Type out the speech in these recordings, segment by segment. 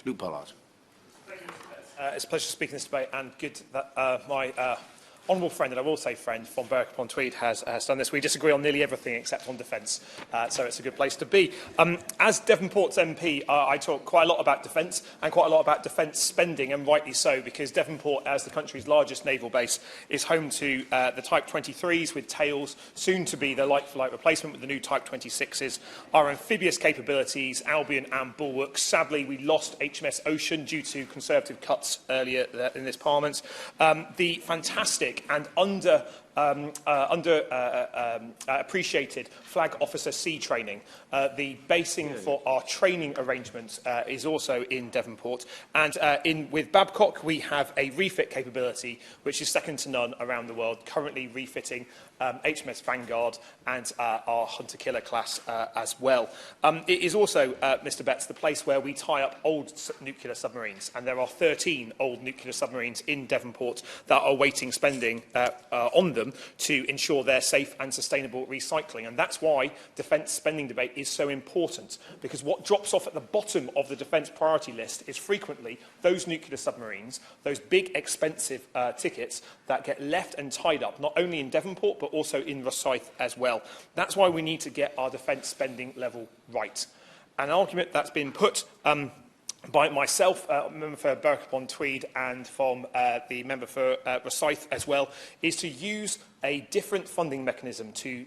Luke Pollard. It's a pleasure to speak in this debate, and good that my honourable friend, and I will say friend, from Berwick-upon-Tweed has done this. We disagree on nearly everything except on defence, so it's a good place to be. As Devonport's MP, I talk quite a lot about defence and quite a lot about defence spending, and rightly so, because Devonport, as the country's largest naval base, is home to the Type 23s with tails, soon to be the like-for-like replacement with the new Type 26s, our amphibious capabilities, Albion and Bulwark. Sadly, we lost HMS Ocean due to Conservative cuts earlier in this Parliament. The fantastic and appreciated Flag Officer Sea training. The basing for our training arrangements is also in Devonport. And with Babcock, we have a refit capability which is second to none around the world, currently refitting HMS Vanguard and our Hunter-Killer class as well. It is also, Mr Betts, the place where we tie up old nuclear submarines, and there are 13 old nuclear submarines in Devonport that are awaiting spending on them to ensure their safe and sustainable recycling. And that's why defence spending debate is so important, because what drops off at the bottom of the defence priority list is frequently those nuclear submarines, those big expensive tickets that get left and tied up, not only in Devonport but also in Rosyth as well. That's why we need to get our defence spending level right. An argument that's been put by myself, member for Berwick-upon-Tweed, and from the member for Rosyth as well, is to use a different funding mechanism to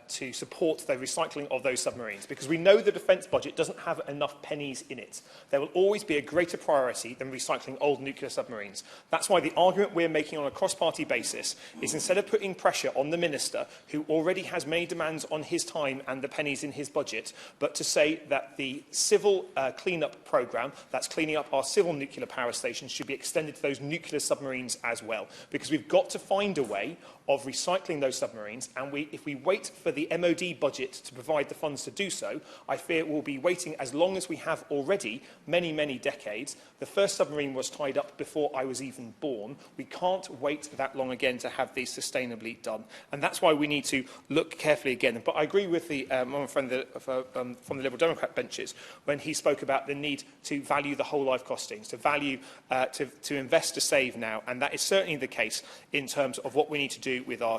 support the recycling of those submarines, because we know the defence budget doesn't have enough pennies in it. There will always be a greater priority than recycling old nuclear submarines. That's why the argument we're making on a cross-party basis is, instead of putting pressure on the Minister, who already has many demands on his time and the pennies in his budget, but to say that the civil clean-up programme that's cleaning up our civil nuclear power stations should be extended to those nuclear submarines as well, because we've got to find a way of recycling those submarines, and if we wait for the MOD budget to provide the funds to do so, I fear we'll be waiting as long as we have already, many, many decades. The first submarine was tied up before I was even born. We can't wait that long again to have these sustainably done, and that's why we need to look carefully again. But I agree with the my friend from the Liberal Democrat benches when he spoke about the need to value the whole life costings, to value, to invest to save now, and that is certainly the case in terms of what we need to do with our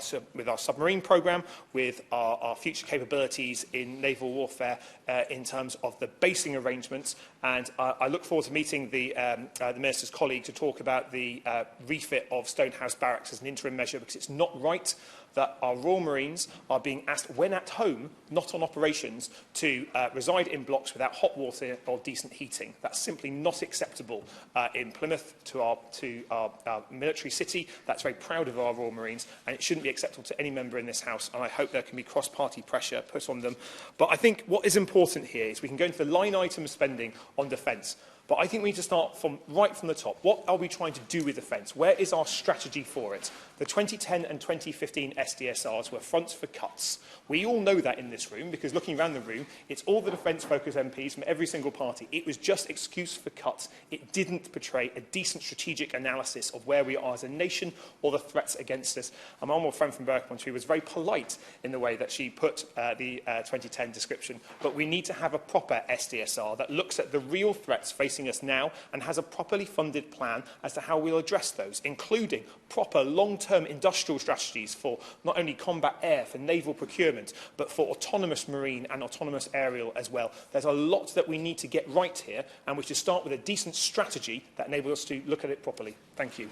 submarine programme, with our future capabilities in naval warfare, in terms of the basing arrangements. And I look forward to meeting the Minister's colleague to talk about the refit of Stonehouse Barracks as an interim measure, because it's not right that our Royal Marines are being asked, when at home, not on operations, to reside in blocks without hot water or decent heating. That's simply not acceptable in Plymouth, to our military city. That's very proud of our Royal Marines, and it shouldn't be acceptable to any member in this House, and I hope there can be cross-party pressure put on them. But I think what is important here is we can go into the line item spending on defence, but I think we need to start right from the top. What are we trying to do with defence? Where is our strategy for it? The 2010 and 2015 SDSRs were fronts for cuts. We all know that in this room, because looking around the room, it's all the defence-focused MPs from every single party. It was just excuse for cuts. It didn't portray a decent strategic analysis of where we are as a nation or the threats against us. My honourable friend from Berwick-upon-Tweed was very polite in the way that she put the 2010 description, but we need to have a proper SDSR that looks at the real threats facing us now and has a properly funded plan as to how we'll address those, including proper long-term industrial strategies for not only combat air, for naval procurement, but for autonomous marine and autonomous aerial as well. There's a lot that we need to get right here, and we should start with a decent strategy that enables us to look at it properly. Thank you.